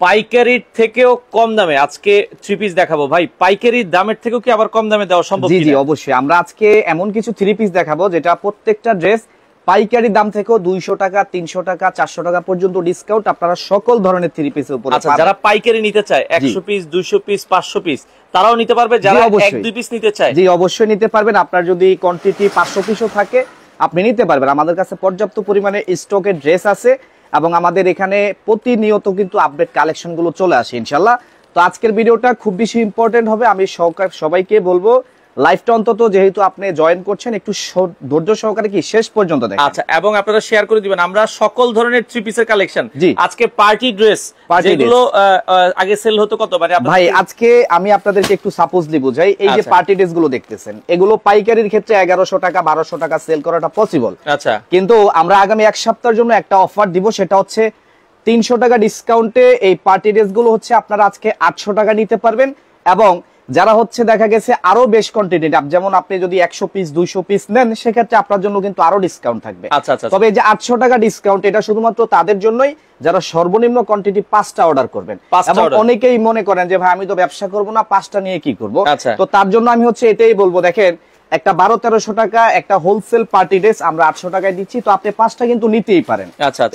পাইকারির থেকেও কম দামে আজকে থ্রি পিস দেখাবো ভাই। পাইকারির দামের থেকেও কি আবার কম দামে দেওয়া সম্ভব? জি জি অবশ্যই। আমরা আজকে এমন কিছু থ্রি পিস দেখাবো যেটা প্রত্যেকটা ড্রেস পাইকারি দাম থেকেও 200 টাকা 300 টাকা 400 টাকা পর্যন্ত ডিসকাউন্ট আপনারা সকল ধরনের থ্রি পিসের উপর। আচ্ছা, যারা পাইকারি নিতে চায় 100 পিস 200 পিস 500 পিস তারাও নিতে পারবে, যারা 1-2 পিস নিতে চায়? জি অবশ্যই নিতে পারবেন। আপনার যদি কোয়ান্টিটি 500 পিসও থাকে আপনি নিতে পারবেন। আমাদের কাছে পর্যাপ্ত পরিমাণে স্টকের ড্রেস আছে এবং আমাদের এখানে প্রতিনিয়ত কিন্তু আপডেট কালেকশন গুলো চলে আসে ইনশাআল্লাহ। তো আজকের ভিডিওটা খুব বেশি ইম্পর্টেন্ট হবে। আমি সবাইকে বলবো লাইভটা অন্তত যেহেতু আপনি জয়েন করছেন একটু ধৈর্য সহকারে কি শেষ পর্যন্ত দেখেন। আচ্ছা, এবং আপনারা শেয়ার করে দিবেন। আমরা সকল ধরনের থ্রি পিসের কালেকশন আজকে পার্টি ড্রেস যেগুলো আগে সেল হতো কত মানে ভাই আজকে আমি আপনাদেরকে একটু সাপোজলি বুঝাই। এই যে পার্টি ড্রেস গুলো দেখতেছেন এগুলো পাইকারির ক্ষেত্রে 1100 টাকা 1200 টাকা সেল করাটা পসিবল। আচ্ছা, কিন্তু আমরা আগামী এক সপ্তাহের জন্য একটা অফার দিব, সেটা হচ্ছে 300 টাকা ডিসকাউন্টে এই পার্টি ড্রেস গুলো হচ্ছে আপনারা আজকে 800 টাকা নিতে পারবেন। এবং যারা হচ্ছে দেখা গেছে আরো বেশ কোয়ান্টিটি, যেমন আপনি যদি 100 পিস 200 পিস নেন সেক্ষেত্রে আপনার জন্য কিন্তু আরো ডিসকাউন্ট থাকবে। তবে এই যে 800 টাকা ডিসকাউন্ট এটা শুধুমাত্র তাদের জন্যই যারা সর্বনিম্ন কোয়ান্টিটি 5টা অর্ডার করবেন। এবং অনেকেই মনে করেন যে ভাই আমি তো ব্যবসা করব না, 5টা নিয়ে কি করব। তো তার জন্য আমি হচ্ছে এটাই বলবো, দেখেন একটা 1200-1300 টাকা একটা হোলসেল পার্টি ড্রেস আমরা 800 টাকায় দিচ্ছি, তো আপনি 5টা কিন্তু নিতেই পারেন।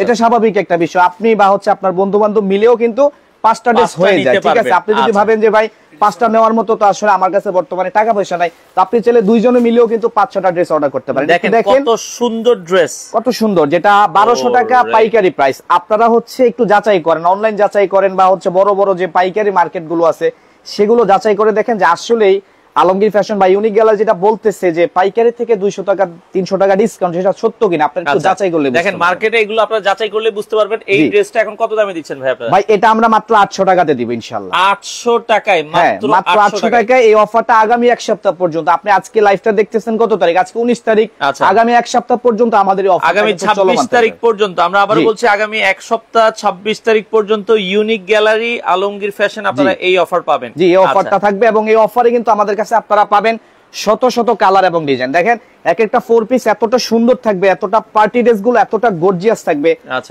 এটা স্বাভাবিক একটা বিষয়। আপনি বা হচ্ছে আপনার বন্ধু বান্ধব মিলেও কিন্তু 5টা ড্রেস হয়ে যায়, ঠিক আছে। আপনি যদি ভাবেন যে ভাই 5টা নেওয়ার মতো তো আসলে আমার কাছে বর্তমানে টাকা পয়সা নাই, তো আপনি চাইলে দুইজনে মিলেও কিন্তু 5-6টা ড্রেস অর্ডার করতে পারেন। দেখেন কত সুন্দর ড্রেস, কত সুন্দর, যেটা 1200 টাকা পাইকারি প্রাইস। আপনারা হচ্ছে একটু যাচাই করেন, অনলাইন যাচাই করেন বা হচ্ছে বড় বড় যে পাইকারি মার্কেট গুলো আছে সেগুলো যাচাই করে দেখেন যে আসলেই আলমগীর ফ্যাশন বা ইউনিক গ্যালারি যেটা বলতেছে যে পাইকারি থেকে 200 টাকা 300 টাকা ডিসকাউন্ট, সেটা সত্য কিনা আপনারা একটু যাচাই করলে দেখেন। মার্কেটে এগুলো আপনারা যাচাই করলে বুঝতে পারবেন। এই ড্রেসটা এখন কত দামে দিচ্ছেন ভাই আপনারা? ভাই এটা আমরা মাত্র 800 টাকাতে দিব ইনশাআল্লাহ। 800 টাকায়, মাত্র 800 টাকায়। এই অফারটা আগামী এক সপ্তাহ পর্যন্ত। আপনি আজকে লাইভটা দেখতেছেন কত তারিখ? আজকে 19 তারিখ। আগামী এক সপ্তাহ পর্যন্ত আমাদের এই অফার, আগামী 26 তারিখ পর্যন্ত। আমরা আবার বলছি আগামী এক সপ্তাহ 26 তারিখ পর্যন্ত ইউনিক গ্যালারি আলমগীর ফ্যাশন আপনারা এই অফার পাবেন। জি, এই অফারটা থাকবে এবং এই অফারে কিন্তু আমাদের কাছে আপনারা পাবেন শত শত কালার এবং ডিজাইন। দেখেন এক একটা 4 পিস এতটা সুন্দর থাকবে, এতটা পার্টি ড্রেস গুলো এতটা গর্জিয়াস থাকবে,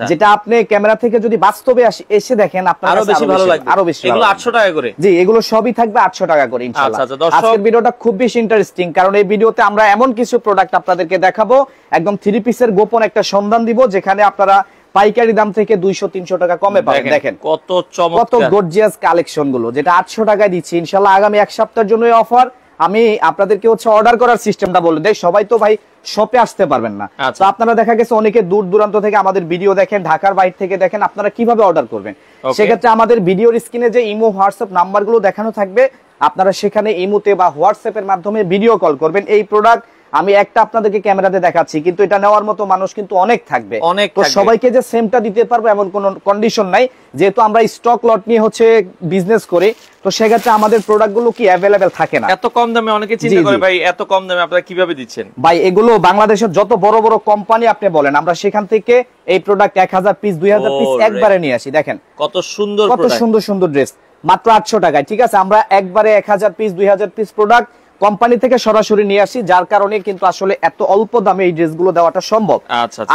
যেটা আপনি ক্যামেরা থেকে যদি বাস্তবে এসে দেখেন আপনার আরো বেশি ভালো লাগবে। আরো বেশি। এগুলো 800 টাকা করে। জি, এগুলো সবই থাকবে 800 টাকা করে ইনশাআল্লাহ। আজকের ভিডিওটা খুব বেশি ইন্টারেস্টিং, কারণ এই ভিডিওতে আমরা এমন কিছু প্রোডাক্ট আপনাদেরকে দেখাবো, একদম থ্রি পিসের গোপন একটা সন্ধান দিব, যেখানে আপনারা পাইকারি দাম থেকে 200-300 টাকা কমে পাবেন। দেখেন কত চমৎকার, কত গর্জিয়াস কালেকশন গুলো, যেটা 800 টাকায় দিচ্ছি ইনশাআল্লাহ। আগামী এক সপ্তাহের জন্য এই অফার। আমি আপনাদেরকে হচ্ছে অর্ডার করার সিস্টেমটা বলে দেই। সবাই তো ভাই শপে আসতে পারবেন না, তো আপনারা দেখা গেছে অনেকে দূর দূরান্ত থেকে আমাদের ভিডিও দেখেন, ঢাকার বাইরে থেকে দেখেন, আপনারা কিভাবে অর্ডার করবেন? সেক্ষেত্রে আমাদের ভিডিওর স্ক্রিনে যে ইমো হোয়াটসঅ্যাপ নাম্বারগুলো দেখানো থাকবে, আপনারা সেখানে ইমোতে বা হোয়াটসঅ্যাপের মাধ্যমে ভিডিও কল করবেন। এই প্রোডাক্ট আমি একটা আপনাদেরকে ক্যামেরাতে দেখাচ্ছি, কিন্তু এটা নেওয়ার মতো মানুষ কিন্তু অনেক থাকবে। তো সবাইকে যে সেমটা দিতে পারবো এমন কোনো কন্ডিশন নাই, যেহেতু আমরা স্টক লট নিয়ে হচ্ছে বিজনেস করি, তো সেক্ষেত্রে আমাদের প্রোডাক্ট গুলো কি অ্যাভেলেবেল থাকে না। এত কম দামে অনেকে চিন্তা করে ভাই এত কম দামে আপনারা কিভাবে দিচ্ছেন? ভাই এগুলো বাংলাদেশের যত বড় বড় কোম্পানি আপনি বলেন, আমরা সেখান থেকে এই প্রোডাক্ট 1000 পিস 2000 পিস একবারে নিয়ে আসি। দেখেন কত সুন্দর, কত সুন্দর সুন্দর ড্রেস মাত্র 800 টাকায়, ঠিক আছে। আমরা একবারে 1000 পিস 2000 পিস প্রোডাক্ট কোম্পানি থেকে সরাসরি নিয়ে আসি, যার কারণে কিন্তু আসলে এত অল্প দামে এই ড্রেসগুলো দেওয়াটা সম্ভব।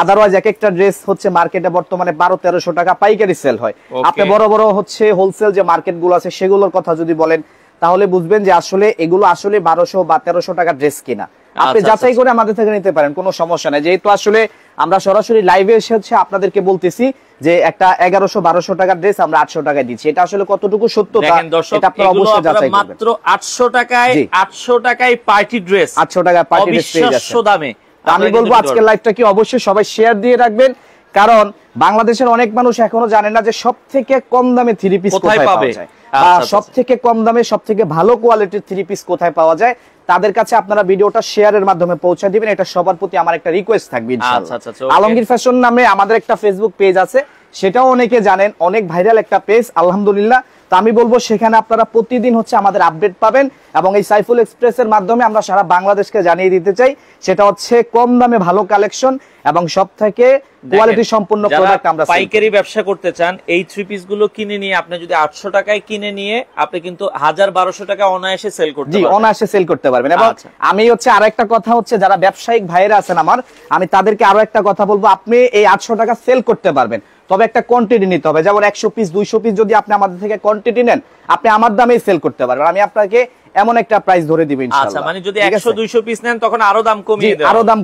আদারওয়াইজ এক একটা ড্রেস হচ্ছে মার্কেটে বর্তমানে 1200-1300 টাকা পাইকারি সেল হয়। আপনি বড় বড় হচ্ছে হোলসেল যে মার্কেট গুলো আছে সেগুলোর কথা যদি বলেন, তাহলে বুঝবেন যে আসলে এগুলো আসলে 1200 বা 1300 টাকা ড্রেস কিনা। আপনি যাচাই করে আমাদের থেকে নিতে পারেন, কোনো সমস্যা নাই। যেহেতু আসলে আমরা সরাসরি লাইভে এসে হচ্ছে আপনাদেরকে বলতেছি যে একটা 1100-1200 টাকার ড্রেস আমরা 800 টাকায় দিচ্ছি, এটা আসলে কতটুকু সত্যতা এটা আপনারা অবশ্যই যাচাই করবেন। মাত্র 800 টাকায় পার্টি ড্রেস, 800 টাকায় পার্টি ড্রেস পেয়ে যাচ্ছেন অবিশ্বাস্য দামে। আমি বলবো আজকের লাইভটা কি অবশ্যই সবাই শেয়ার দিয়ে রাখবেন, কারণ বাংলাদেশের অনেক মানুষ এখনো জানে না যে সবথেকে কম দামে থ্রি পিস কোথায় পাওয়া যায়, বা সবথেকে কম দামে সবথেকে ভালো কোয়ালিটির থ্রি পিস কোথায় পাওয়া যায়। তাদের কাছে আপনারা ভিডিওটা শেয়ারের মাধ্যমে পৌঁছে দিবেন, এটা সবার প্রতি আমার একটা রিকোয়েস্ট থাকবে ইনশাআল্লাহ। আলমগীর ফ্যাশন নামে আমাদের একটা ফেসবুক পেজ আছে, সেটাও অনেকে জানেন, অনেক ভাইরাল একটা পেজ আলহামদুলিল্লাহ। তো আমি বলবো সেখানে আপনারা প্রতিদিন হচ্ছে আমাদের আপডেট পাবেন, এবং এই সাইফুল এক্সপ্রেসের মাধ্যমে আমরা সারা বাংলাদেশকে জানিয়ে দিতে চাই সেটা হচ্ছে কম দামে ভালো কালেকশন এবং সবথেকে কোয়ালিটি সম্পন্ন প্রোডাক্ট আমরা পাইকারি ব্যবসা করতে চান। এই থ্রি পিস গুলো কিনে নিয়ে আপনি যদি 800 টাকায় কিনে নিয়ে আপনি কিন্তু 1000-1200 টাকা অনায়াসে সেল করতে পারবেন। জি, অনায়াসে সেল করতে পারবেন। এবং আমি হচ্ছে আরেকটা কথা হচ্ছে, যারা ব্যবসায়িক ভাইরা আছেন আমার, আমি তাদেরকে আরো একটা কথা বলবো, আপনি এই 800 টাকা সেল করতে পারবেন, তবে একটা কোয়ান্টিটি নিতে হবে। যেমন 100 পিস 200 পিস যদি আপনি আমাদের থেকে কোয়ান্টিটি নেন, আপনি আমার দামেই সেল করতে পারবেন। আমি আপনাকে এমন একটা প্রাইস ধরে দিব ইনশাআল্লাহ। আচ্ছা, মানে যদি 100 200 পিস নেন তখন আরো দাম কমিয়ে দেব। আরো দাম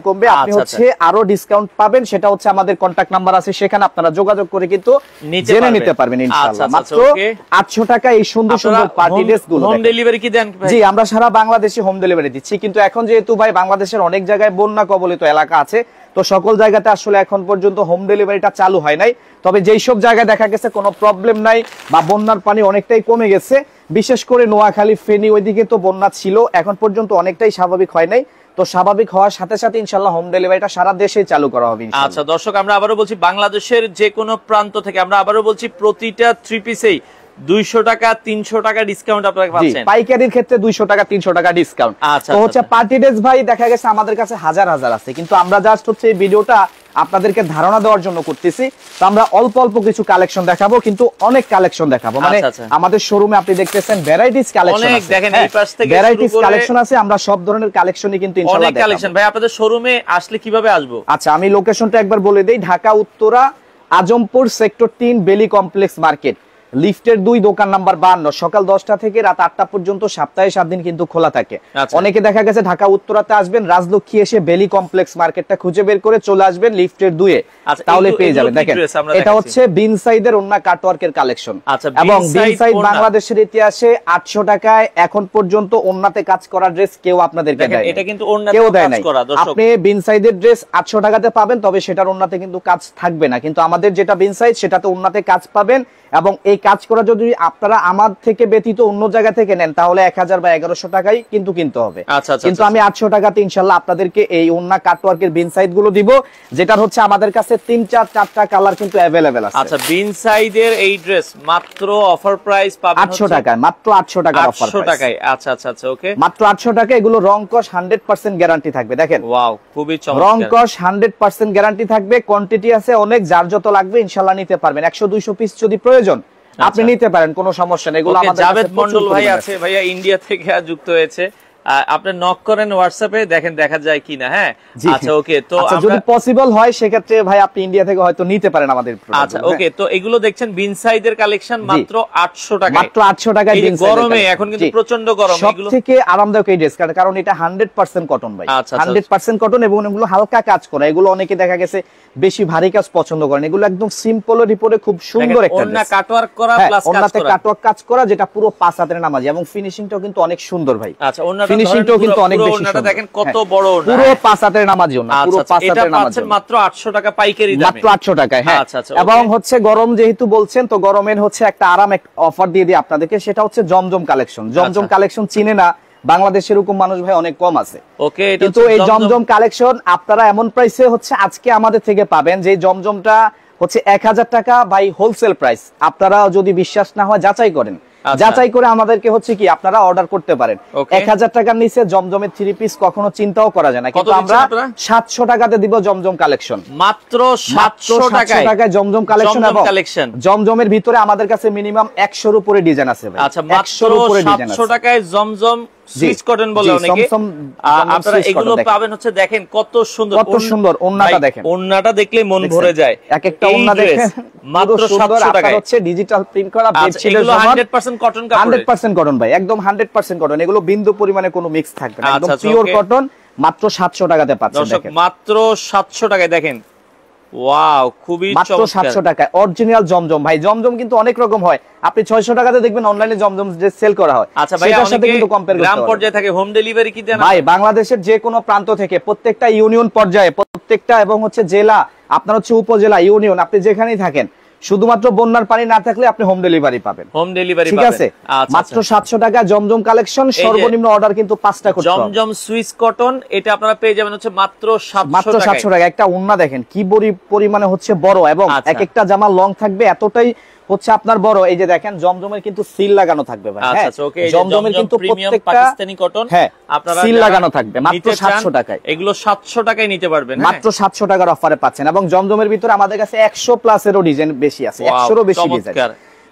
কমবে। আপনি হচ্ছে আরো ডিসকাউন্ট পাবেন। সেটা হচ্ছে আমাদের কন্টাক্ট নাম্বার আছে, সেখানে আপনারা যোগাযোগ করে কিন্তু জেনে নিতে পারবেন ইনশাআল্লাহ। মাত্র 800 টাকা এই সুন্দর সুন্দর পার্টি ড্রেস গুলো। হোম ডেলিভারি কি দেন ভাই? জি, আমরা সারা বাংলাদেশে হোম ডেলিভারি দিচ্ছি, কিন্তু এখন যেহেতু ভাই বাংলাদেশের অনেক জায়গায় বন্যা কবলিত এলাকা আছে, তো সকল জায়গাতে আসলে এখন পর্যন্ত হোম ডেলিভারিটা চালু হয় নাই। তবে যেই সব জায়গায় দেখা গেছে কোনো প্রবলেম নাই বা বন্যার পানি অনেকটাই কমে গেছে, বিশেষ করে নোয়াখালী, ফেনী ওইদিকে তো বন্যা ছিল, এখন পর্যন্ত অনেকটাই স্বাভাবিক হয় নাই। তো স্বাভাবিক হওয়ার সাথে সাথে ইনশাআল্লাহ হোম ডেলিভারিটা সারা দেশে চালু করা হবে ইনশাআল্লাহ। আচ্ছা দর্শক, আমরা আবারও বলছি বাংলাদেশের যে কোনো প্রান্ত থেকে, আমরা আবারও বলছি প্রতিটা 3 পিসেই 200 টাকা 300 টাকা ডিসকাউন্ট আপনারা পাচ্ছেন। পাইকারির ক্ষেত্রে 200 টাকা 300 টাকা ডিসকাউন্ট। তো হচ্ছে পার্টি ড্রেস ভাই দেখা গেছে আমাদের কাছে হাজার হাজার আছে, কিন্তু আমরা জাস্ট হচ্ছে এই ভিডিওটা আপনাদেরকে ধারণা দেওয়ার জন্য করতেছি। তো আমরা অল্প অল্প কিছু কালেকশন দেখাবো, কিন্তু অনেক কালেকশন দেখাবো। মানে আমাদের শোরুমে আপনি দেখতেছেন ভ্যারাইটিস কালেকশন আছে, দেখেন এই পাশ থেকে ভ্যারাইটিস কালেকশন আছে। আমরা সব ধরনের কালেকশনই কিন্তু ইনশাআল্লাহ দেখাবো। অনেক কালেকশন ভাই। আপনাদের শোরুমে আসলে কিভাবে আসবো? আচ্ছা, আমি লোকেশনটা একবার বলে দেই। ঢাকা উত্তরা আজমপুর সেক্টর 3 বেলি কমপ্লেক্স মার্কেট, লিফটের 2, দোকান নাম্বার 52। সকাল 10টা থেকে রাত 8টা পর্যন্ত সপ্তাহে 7 দিন কিন্তু খোলা থাকে। অনেকে দেখা গেছে ঢাকা উত্তরাতে আসবেন, রাজলক্ষ্মী এসে বেলি কমপ্লেক্স মার্কেটটা খুঁজে বের করে চলে আসবেন লিফটের 2-এ, তাহলে পেয়ে যাবেন। দেখেন এটা হচ্ছে বিন সাইদের ওন্না কাটওয়ার্কের কালেকশন, এবং বিন সাইদ বাংলাদেশের ইতিহাসে 800 টাকায় এখন পর্যন্ত ওন্নাতে কাজ করা ড্রেস কেউ আপনাদেরকে দেয় না। এটা কিন্তু ওন্নাতে কাজ করা। দর্শক, আপনি বিন সাইদের ড্রেস 800 টাকাতে পাবেন, তবে সেটার ওন্নাতে কিন্তু কাজ থাকবে না। কিন্তু আমাদের যেটা বিন সাইদ সেটাতে ওন্নাতে কাজ পাবেন, এবং এই কাজ করা যদি আপনারা আমার থেকে ব্যতীত অন্য জায়গা থেকে নেন তাহলে 1000 বা 1100 টাকাই কিন্তু কিনতে হবে। কিন্তু আমি 800 টাকাতে ইনশাআল্লাহ আপনাদেরকে এই ওন্না কাটওয়ার্কের বিন সাইড গুলো দিব, যেটার হচ্ছে আমাদের কাছে 3-4টা কালার কিন্তু अवेलेबल আছে। আচ্ছা, বিন সাইডের এই ড্রেস মাত্র অফার প্রাইস পাবেন 800 টাকায়, মাত্র 800 টাকা অফার প্রাইস। 800 টাকায়। আচ্ছা আচ্ছা আচ্ছা, ওকে, মাত্র 800 টাকা। এগুলো রং কস 100% গ্যারান্টি থাকবে। দেখেন, ওয়াও, খুবই চমৎকার। রং কস 100% গ্যারান্টি থাকবে। কোয়ান্টিটি আছে অনেক, যার যত লাগবে ইনশাআল্লাহ নিতে পারবেন। 100-200 পিস যদি প্রয়োজন আপনি নিতে পারেন, কোনো সমস্যা নেই। এগুলো আমাদের জাভেদ মন্ডল ভাই আছে, ভাইয়া ইন্ডিয়া থেকে যুক্ত হয়েছে। আপনি নক করেন হোয়াটসঅ্যাপে, দেখেন দেখা যায় কিনা। হ্যাঁ, আচ্ছা ওকে। তো যদি পসিবল হয় সেক্ষেত্রে ভাই আপনি ইন্ডিয়া থেকে হয়তো নিতে পারেন আমাদের। আচ্ছা ওকে, তো এগুলো দেখছেন বিন সাইদের কালেকশন মাত্র 800 টাকা। মাত্র 800 টাকায় বিন সাইদ। গরমে এখন কিন্তু প্রচন্ড গরম। এগুলো সবথেকে আরামদায়ক এই ড্রেস, কারণ এটা 100% কটন ভাই। 100% কটন, এবং এগুলো হালকা কাজ করা। এগুলো অনেকে দেখা গেছে বেশি ভারী কাজ পছন্দ করেন। এগুলো একদম সিম্পলের উপরে খুব সুন্দর একটা ওন্না কাটওয়ার্ক করা প্লাস কাজ করা। ওন্নাতে কাটওয়ার্ক কাজ করা, যেটা পুরো 5 হাতের নামাজি, এবং ফিনিশিংটাও কিন্তু অনেক সুন্দর ভাই। আচ্ছা, ওন্নাটা ফিনিশিংটাও কিন্তু অনেক বেশি সুন্দর। দেখেন কত বড় ওন্না, পুরো 5 হাতের নামাজি ওন্না, পুরো 5 হাতের নামাজি। এটা মাত্র 800 টাকা পাইকারি দামে। মাত্র 800 টাকায়। হ্যাঁ, আচ্ছা আচ্ছা। এবং হচ্ছে গরম যেহেতু বলছেন, তো গরমের হচ্ছে একটা আরাম অফার দিয়ে দিই আপনাদেরকে। সেটা হচ্ছে জমজম কালেকশন। জমজম কালেকশন চিনে না বাংলাদেশের এরকম মানুষ ভাই অনেক কম আছে। ওকে, কিন্তু এই জমজম কালেকশন আপনারা এমন প্রাইসে হচ্ছে আজকে আমাদের থেকে পাবেন, যে জমজমটা হচ্ছে 1000 টাকা বাই হোলসেল প্রাইস। আপনারা যদি বিশ্বাস না হয় যাচাই করেন, যাচাই করে আমাদেরকে হচ্ছে কি আপনারা অর্ডার করতে পারেন। 1000 টাকার নিচে জমজমের 3 পিস কখনো চিন্তাও করা যায় না, কিন্তু আমরা 700 টাকাতে দিব জমজম কালেকশন। মাত্র 700 টাকায় জমজম কালেকশন। এবং জমজমের ভিতরে আমাদের কাছে মিনিমাম 100 এর উপরে ডিজাইন আছে ভাই। আচ্ছা, মাত্র 700 টাকায় জমজম সুইচ কটন বলে অনেকে। আপনারা এগুলো পাবেন হচ্ছে, দেখেন কত সুন্দর, কত সুন্দর ওন্নাটা দেখেন। ওন্নাটা দেখলে মন ভরে যায়। এক একটা ওন্না দেখেন মাত্র 700 টাকায় হচ্ছে ডিজিটাল প্রিন্ট করা বেডশিটের সমান। 100% কটন কাপড়, 100% কটন ভাই, একদম 100% কটন। এগুলো বিন্দু পরিমাণে কোনো মিক্স থাকবে না, একদম পিওর কটন। মাত্র 700 টাকাতে পাচ্ছেন। দেখেন মাত্র 700 টাকায়, দেখেন ওয়াও, খুবই চমৎকার। মাত্র 700 টাকায় অরিজিনাল জমজম ভাই। জমজম কিন্তু অনেক রকম হয়, আপনি 600 টাকাতে দেখবেন অনলাইনে জমজম যে সেল করা হয়। আচ্ছা ভাই, সেটার সাথে কিন্তু কম্পেয়ার করতে গ্রাম পর্যায়ে থাকে হোম ডেলিভারি কি দেন ভাই? বাংলাদেশের যে কোনো প্রান্ত থেকে, প্রত্যেকটা ইউনিয়ন পর্যায়ে, প্রত্যেকটা এবং হচ্ছে জেলা, আপনার হচ্ছে উপজেলা, ইউনিয়ন, আপনি যেখানেই থাকেন, শুধুমাত্র বন্যার পানি না থাকলে আপনি হোম ডেলিভারি পাবেন। হোম ডেলিভারি ঠিক আছে। মাত্র 700 টাকা জমজম কালেকশন। সর্বনিম্ন অর্ডার কিন্তু 5টা করতে হবে। জমজম সুইস কটন, এটা আপনারা পেয়ে যাবেন হচ্ছে মাত্র 700 টাকা। একটা ওন্না দেখেন কি পরিমাণে হচ্ছে বড়, এবং এক একটা জামা লং থাকবে এতটাই হচ্ছে আপনার বড়। এই যে দেখেন জমজমের কিন্তু সিল লাগানো থাকবে ভাই। আচ্ছা আচ্ছা, ওকে। জমজমের কিন্তু প্রত্যেকটা পাকিস্তানি কটন, হ্যাঁ, আপনারা সিল লাগানো থাকবে মাত্র 700 টাকায়। এগুলো 700 টাকায় নিতে পারবেন, মাত্র 700 টাকার অফারে পাচ্ছেন। এবং জমজমের ভিতরে আমাদের কাছে 100 প্লাস এরও ডিজাইন বেশি আছে, 100 এরও বেশি ডিজাইন।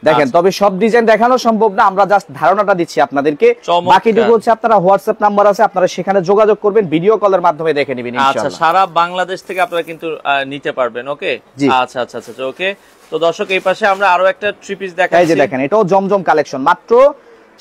দেখেন, তবে সব ডিজাইন দেখানো সম্ভব না, আমরা জাস্ট ধারণাটা দিচ্ছি আপনাদেরকে। বাকিটুকু হচ্ছে আপনারা হোয়াটসঅ্যাপ নাম্বার আছে, আপনারা সেখানে যোগাযোগ করবেন, ভিডিও কলের মাধ্যমে দেখে নেবেন ইনশাআল্লাহ। আচ্ছা, সারা বাংলাদেশ থেকে আপনারা কিন্তু নিতে পারবেন। ওকে, আচ্ছা আচ্ছা আচ্ছা ওকে। তো দর্শক, এই পাশে আমরা আরো একটা থ্রি পিস দেখাচ্ছি। এই যে দেখেন, এটাও জমজম কালেকশন, মাত্র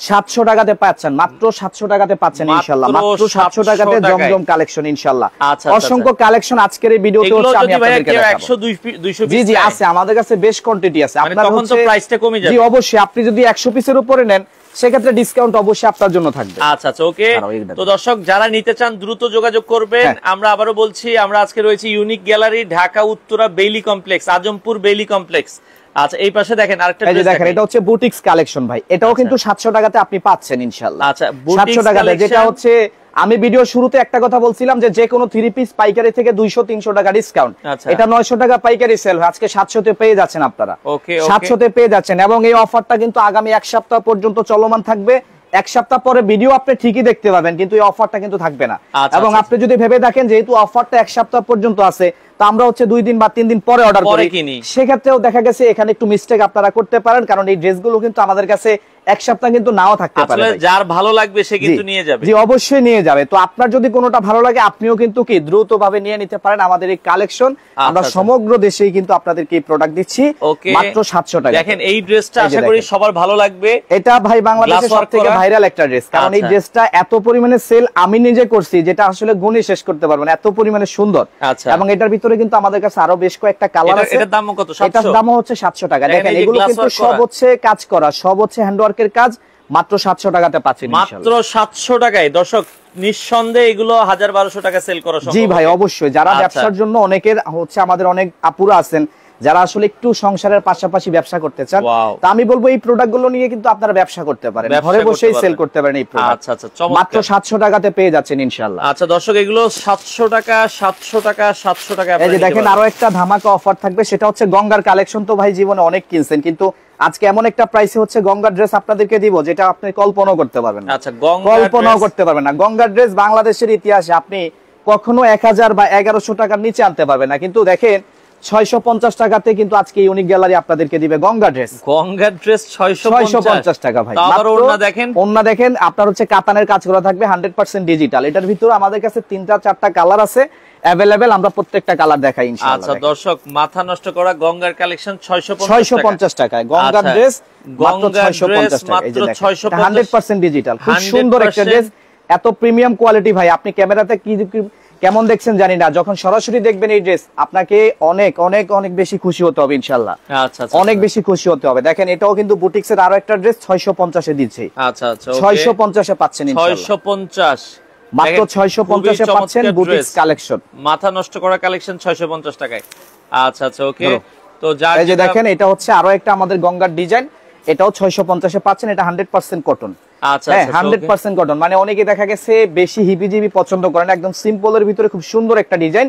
700 টাকাতে পাচ্ছেন, মাত্র 700 টাকাতে পাচ্ছেন ইনশাআল্লাহ, মাত্র 700 টাকাতে জমজম কালেকশন ইনশাআল্লাহ। অসংখ্য কালেকশন আজকের এই ভিডিওতে হচ্ছে আমি আপনাদেরকে দেখাবো। 100 200 জি জি আছে, আমাদের কাছে বেশ কোয়ান্টিটি আছে। আপনার তখন তো প্রাইসটা কমে যাবে। জি অবশ্যই, আপনি যদি 100 পিসের উপরে নেন সেক্ষেত্রে ডিসকাউন্ট অবশ্যই আপনার জন্য থাকবে। আচ্ছা আচ্ছা ওকে। তো দর্শক, যারা নিতে চান দ্রুত যোগাযোগ করবেন। আমরা আবারও বলছি, আমরা আজকে রয়েছে unique gallery, Dhaka Uttara Bailey complex, Azampur Bailey complex. আচ্ছা, এই পাশে দেখেন আরেকটা ড্রেস দেখেন, এটা হচ্ছে বুটিক্স কালেকশন ভাই, এটাও কিন্তু 700 টাকাতে আপনি পাচ্ছেন ইনশাআল্লাহ। আচ্ছা, 700 টাকাতে, যেটা হচ্ছে আমি ভিডিও শুরুতে একটা কথা বলছিলাম যে কোনো 3 পিস পাইকারি থেকে 200-300 টাকা ডিসকাউন্ট, এটা 900 টাকা পাইকারি সেল হয়, আজকে 700 তে পেয়ে যাচ্ছেন আপনারা। 700 তে পেয়ে যাচ্ছেন, এবং এই অফারটা কিন্তু আগামী 1 সপ্তাহ পর্যন্ত চলমান থাকবে। 1 সপ্তাহ পরে ভিডিও আপনি ঠিকই দেখতে পাবেন, কিন্তু এই অফারটা কিন্তু থাকবে না। এবং আপনি যদি ভেবে দেখেন যেহেতু অফারটা 1 সপ্তাহ পর্যন্ত আছে, তো আমরা হচ্ছে 2 দিন বা 3 দিন পরে অর্ডার করি, সেক্ষেত্রেও দেখা গেছে এখানে একটু মিস্টেক আপনারা করতে পারেন, কারণ এই ড্রেসগুলো কিন্তু আমাদের কাছে 1 সপ্তাহ কিন্তু নাও থাকতে পারে। যার ভালো লাগবে সে কিন্তু নিয়ে যাবে। জি অবশ্যই নিয়ে যাবে। তো আপনার যদি কোনোটা ভালো লাগে আপনিও কিন্তু কি দ্রুত ভাবে নিয়ে নিতে পারেন আমাদের এই কালেকশন। আমরা সমগ্র দেশেই কিন্তু আপনাদেরকে এই প্রোডাক্ট দিচ্ছি মাত্র 700 টাকা। দেখেন, এই ড্রেসটা আশা করি সবার ভালো লাগবে। এটা ভাই বাংলাদেশের সবথেকে ভাইরাল একটা ড্রেস, কারণ এই ড্রেসটা এত পরিমাণে সেল আমি নিজে করছি যেটা আসলে গুণে শেষ করতে পারবেন, এত পরিমাণে সুন্দর। এবং এটার ভিতরে কিন্তু আমাদের কাছে আরো বেশ কয়েকটা কালার আছে। এটার দাম কত? এটার দাম হচ্ছে 700 টাকা। দেখেন, এগুলো কিন্তু সব হচ্ছে কাজ করা, সব হচ্ছে হ্যান্ডওয়ার্কের কাজ, মাত্র 700 টাকাতে পাচ্ছেন মাত্র 700 টাকায়। দর্শক, নিঃসন্দেহে এগুলো 1000-1200 টাকা সেল করা সম্ভব। জি ভাই অবশ্যই, যারা ব্যবসার জন্য অনেকের হচ্ছে, আমাদের অনেক আপুরা আছেন যারা আসলে একটু সংসারের পাশাপাশি ব্যবসা করতে চান, তা আমি বলবো এই প্রোডাক্টগুলো নিয়ে কিন্তু আপনারা ব্যবসা করতে পারেন, ঘরে বসেই সেল করতে পারেন এই প্রোডাক্ট। আচ্ছা আচ্ছা, মাত্র 700 টাকাতে পেয়ে যাচ্ছেন ইনশাআল্লাহ। আচ্ছা দর্শক, এগুলো 700 টাকা 700 টাকা 700 টাকা। এই যে দেখেন, আরো একটা ধামাকা অফার থাকবে, সেটা হচ্ছে গঙ্গার কালেকশন। তো ভাই জীবনে অনেক কিনছেন, কিন্তু আজকে এমন একটা প্রাইসে হচ্ছে গঙ্গার ড্রেস আপনাদেরকে দিব যেটা আপনি কল্পনাও করতে পারবেন না। আচ্ছা, কল্পনাও করতে পারবেন না। গঙ্গার ড্রেস বাংলাদেশের ইতিহাসে আপনি কখনো 1000 বা 1100 টাকার নিচে আনতে পারবেন না, কিন্তু দেখেন 650 টাকাতে কিন্তু আজকে ইউনিক গ্যালারি আপনাদেরকে দিবে গঙ্গা ড্রেস। গঙ্গা ড্রেস 650 টাকা ভাই। আবার ওন্না দেখেন, ওন্না দেখেন, আপনার হচ্ছে কাতানের কাজ করা থাকবে, 100% ডিজিটাল। এটার ভিতরে আমাদের কাছে 3-4টা কালার আছে अवेलेबल, আমরা প্রত্যেকটা কালার দেখাই ইনশাআল্লাহ। আচ্ছা দর্শক, মাথা নষ্ট করা গঙ্গার কালেকশন 650 টাকায় গঙ্গার ড্রেস, মাত্র 650 টাকা। এই যে দেখেন, 100% ডিজিটাল, খুব সুন্দর একটা ড্রেস, এত প্রিমিয়াম কোয়ালিটি ভাই। আপনি ক্যামেরাতে কি কেমন দেখছেন জানি না, যখন সরাসরি দেখবেন এই ড্রেস আপনাকে অনেক অনেক অনেক বেশি খুশি হতে হবে ইনশাআল্লাহ। আচ্ছা আচ্ছা, অনেক বেশি খুশি হতে হবে। দেখেন, এটাও কিন্তু বুটিক্সের আরো একটা ড্রেস 650 এ দিচ্ছে। আচ্ছা আচ্ছা, 650 এ পাচ্ছেন ইনশাআল্লাহ। 650 মাত্র 650 এ পাচ্ছেন বুটিক্স কালেকশন, মাথা নষ্ট করা কালেকশন 650 টাকায়। আচ্ছা আচ্ছা ওকে। তো এই যে দেখেন, এটা হচ্ছে আরো একটা আমাদের গঙ্গার ডিজাইন, এটাও 650 এ পাচ্ছেন। এটা 100% কটন। আচ্ছা, 100% কটন, মানে অনেকে দেখা গেছে বেশি হিবিজিবি পছন্দ করেন, একদম সিম্পলের ভিতরে খুব সুন্দর একটা ডিজাইন,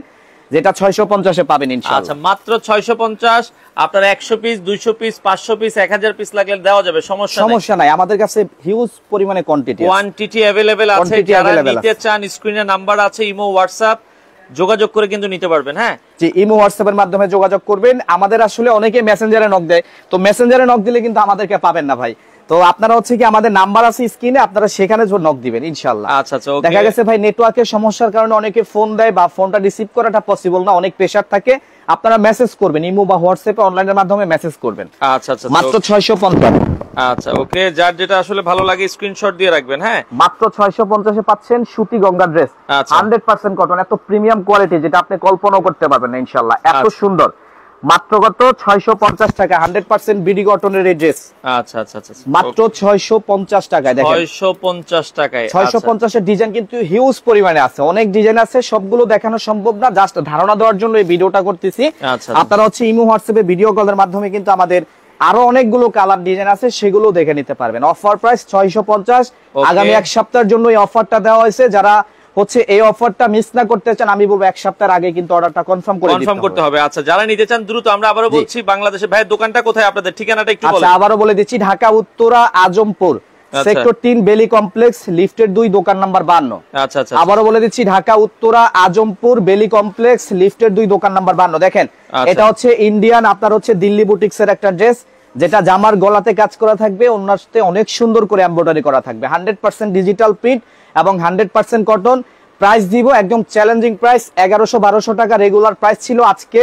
যেটা 650 এ পাবেন ইনশাআল্লাহ। আচ্ছা, মাত্র 650। আপনার 100 পিস 200 পিস 500 পিস 1000 পিস লাগলে দেওয়া যাবে, সমস্যা নাই। আমাদের কাছে হিউজ পরিমাণে কোয়ান্টিটি अवेलेबल আছে। যারা নিতে চান, স্ক্রিনে নাম্বার আছে, ইমো হোয়াটসঅ্যাপ, যোগাযোগ করে কিন্তু নিতে পারবেন। হ্যাঁ জি, ইমো হোয়াটসঅ্যাপের মাধ্যমে যোগাযোগ করবেন। আমাদের আসলে অনেকে মেসেঞ্জারে নক দেয়, তো মেসেঞ্জারে নক দিলে কিন্তু আমাদেরকে পাবেন না ভাই। তো আপনারা হচ্ছে কি, আমাদের নাম্বার আছে স্ক্রিনে, আপনারা সেখানে নক দিবেন ইনশাআল্লাহ। আচ্ছা আচ্ছা, দেখা গেছে ভাই নেটওয়ার্কের সমস্যার কারণে অনেকে ফোন দেয় বা ফোনটা রিসিভ করাটা পসিবল না, অনেক প্রেসার থাকে, আপনারা মেসেজ করবেন ইমো বা হোয়াটসঅ্যাপে, অনলাইনের মাধ্যমে মেসেজ করবেন। আচ্ছা আচ্ছা, মাত্র 650। আচ্ছা ওকে, যার যেটা আসলে ভালো লাগে স্ক্রিনশট দিয়ে রাখবেন। হ্যাঁ, মাত্র 650 এ পাচ্ছেন সুতি গঙ্গা ড্রেস, 100% কটন, এত প্রিমিয়াম কোয়ালিটি যেটা আপনি কল্পনাও করতে পারবেন না ইনশাআল্লাহ, এত সুন্দর। মাত্র কত? 650 টাকা, 100% বিডি কটনের এই ড্রেস। আচ্ছা আচ্ছা আচ্ছা, মাত্র 650 টাকায়। দেখেন 650 টাকায়। 650 এর ডিজাইন কিন্তু হিউজ পরিমাণে আছে, অনেক ডিজাইন আছে, সবগুলো দেখানো সম্ভব না, জাস্ট ধারণা দেওয়ার জন্য এই ভিডিওটা করতেছি। আপনারা হচ্ছে ইমো হোয়াটসঅ্যাপে ভিডিও কলের মাধ্যমে কিন্তু আমাদের আরো অনেকগুলো কালার ডিজাইন আছে, সেগুলো দেখে নিতে পারবেন। Offer price 650। আগামী 1 সপ্তাহের জন্য এই অফারটা দেওয়া হয়েছে। যারা হচ্ছে এই অফারটা মিস না করতে চান, আমি বলবো 1 সপ্তাহের আগে কিন্তু অর্ডারটা কনফার্ম করতে হবে। আচ্ছা, যারা নিতে চান দ্রুত। আমরা আবারো বলছি, বাংলাদেশে ভাই দোকানটা কোথায়, আপনাদের ঠিকানাটা একটু বলেন। আচ্ছা, আবারো বলে দিচ্ছি, ঢাকা উত্তরা আজমপুর সেক্টর 3 বেলি কমপ্লেক্স, লিফটের 2, দোকান নাম্বার 52। আচ্ছা আচ্ছা, আবারো বলে দিচ্ছি, ঢাকা উত্তরা আজমপুর বেলি কমপ্লেক্স, লিফটের 2, দোকান নাম্বার 52। দেখেন, এটা হচ্ছে ইন্ডিয়ান, আপনার হচ্ছে দিল্লি বুটিক্সের একটা ড্রেস, যেটা জামার গলাতে কাজ করা থাকবে, ওনাতে অনেক সুন্দর করে এমব্রয়ডারি করা থাকবে, 100% ডিজিটাল প্রিন্ট এবং 100% কটন। প্রাইস দিব একদম চ্যালেঞ্জিং প্রাইস, 1100-1200 টাকা রেগুলার প্রাইস ছিল, আজকে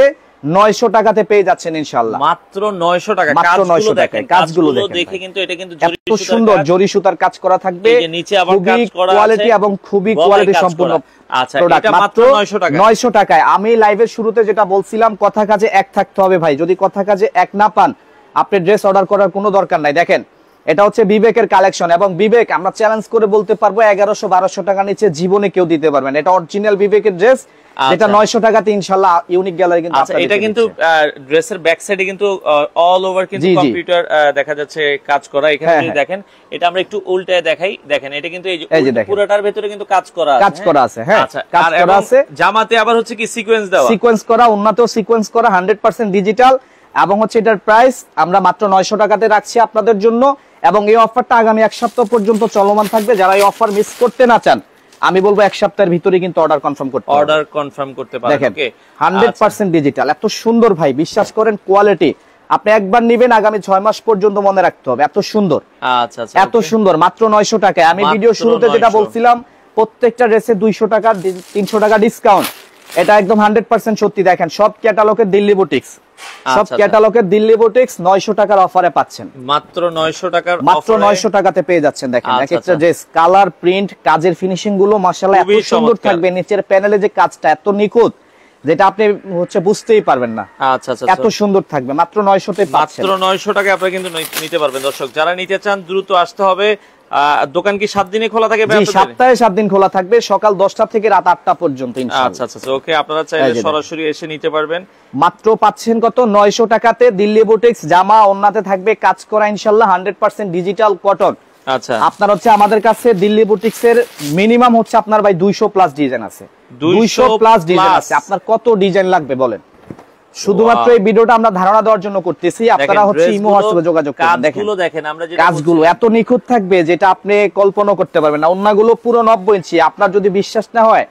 900 টাকাতে পেয়ে যাচ্ছেন ইনশাআল্লাহ, মাত্র 900 টাকা। মাত্র 900 টাকায় কাজগুলো দেখে কিন্তু এটা কিন্তু এত সুন্দর জরি সুতার কাজ করা থাকবে, এই যে নিচে আবার কাজ করা আছে, কোয়ালিটি এবং খুবই কোয়ালিটি সম্পূর্ণ। আচ্ছা, এটা মাত্র 900 টাকা। 900 টাকায়। আমি লাইভের শুরুতে যেটা বলছিলাম, কথা কাজে এক থাকতে হবে ভাই, যদি কথা কাজে এক না পান আপনি ড্রেস অর্ডার করার কোনো দরকার নাই। দেখেন এটা হচ্ছে বিবেকের কালেকশন, এবং বিবেক আমরা চ্যালেঞ্জ করে বলতে পারবো 1100-1200 টাকা নিচে জীবনে কেউ দিতে পারবেন। এটা অরিজিনাল বিবেকের ড্রেস, যেটা 900 টাকাতে ইনশাআল্লাহ ইউনিক গ্যালারি কিন্তু আপনাদের। এটা কিন্তু ড্রেসের ব্যাক সাইডে কিন্তু অল ওভার কিন্তু কম্পিউটার দেখা যাচ্ছে কাজ করা। এখানে যদি দেখেন, এটা আমরা একটু উল্টায় দেখাই, দেখেন এটা কিন্তু এই যে পুরোটার ভিতরে কিন্তু কাজ করা আছে, কাজ করা আছে। হ্যাঁ, কাজ করা আছে। জামাতে আবার হচ্ছে কি সিকোয়েন্স দেওয়া, সিকোয়েন্স করা, উন্নতও সিকোয়েন্স করা, 100% ডিজিটাল, এবং হচ্ছে এটার প্রাইস আমরা মাত্র 900 টাকাতে রাখছি আপনাদের জন্য। এবং এই অফারটা আগামী এক সপ্তাহ পর্যন্ত চলমান থাকবে। যারা এই অফার মিস করতে না চান, আমি বলবো এক সপ্তাহের ভিতরে কিন্তু অর্ডার কনফার্ম করতে পারেন। দেখেন 100% ডিজিটাল, এত সুন্দর ভাই, বিশ্বাস করেন কোয়ালিটি আপনি একবার নেবেন আগামী 6 মাস পর্যন্ত মনে রাখতে হবে, এত সুন্দর। আচ্ছা, এত সুন্দর, মাত্র 900 টাকায়। আমি ভিডিও শুরুতে যেটা বলছিলাম, প্রত্যেকটা ড্রেসে 200 টাকা 300 টাকা ডিসকাউন্ট, এটা একদম 100% সত্যি। দেখেন সব ক্যাটালগের দিল্লি বুটিক্স, সব ক্যাটালগের দিল্লি বুটিক্স 900 টাকার অফারে পাচ্ছেন, মাত্র 900 টাকার, মাত্র 900 টাকাতে পেয়ে যাচ্ছেন। দেখেন এক একটা ড্রেস, কালার, প্রিন্ট, কাজের ফিনিশিং গুলো মাশাআল্লাহ এত সুন্দর থাকবে, নিচের প্যানেলে যে কাজটা এত নিখুঁত, যেটা আপনি হচ্ছে বুঝতেই পারবেন না। আচ্ছা, এত সুন্দর থাকবে, মাত্র 900 তে পাচ্ছেন। মাত্র 900 টাকায় আপনারা কিন্তু নিতে পারবেন। দর্শক যারা নিতে চান দ্রুত আসতে হবে। দোকান কি 7 দিনে খোলা থাকে? সপ্তাহে 7 দিন খোলা থাকবে, সকাল 10টা থেকে রাত 8টা পর্যন্ত ইনশাআল্লাহ। আচ্ছা, ওকে, আপনারা চাইলে সরাসরি এসে নিতে পারবেন। মাত্র পাচ্ছেন কত? 900 টাকাতে দিল্লি বুটিক্স জামা, ওন্নাতে থাকবে কাজ করা ইনশাআল্লাহ, 100% ডিজিটাল কটন। আচ্ছা, আপনার হচ্ছে আমাদের কাছে দিল্লি বুটিক্স এর মিনিমাম হচ্ছে আপনার ভাই 200 প্লাস ডিজাইন আছে, 200 প্লাস ডিজাইন আছে। আপনার কত ডিজাইন লাগবে বলেন? শুধুমাত্র এই ভিডিওটা আমরা ধারণা দেওয়ার জন্য করতেছি, আপনারা হচ্ছে ইমো হোয়াটসঅ্যাপে যোগাযোগ করুন। দেখেন আমরা যে কাজগুলো এত নিখুঁত থাকবে যেটা আপনি কল্পনা করতে পারবেন না। ওন্নাগুলো পুরো 90 ইঞ্চি, আপনার যদি বিশ্বাস না হয়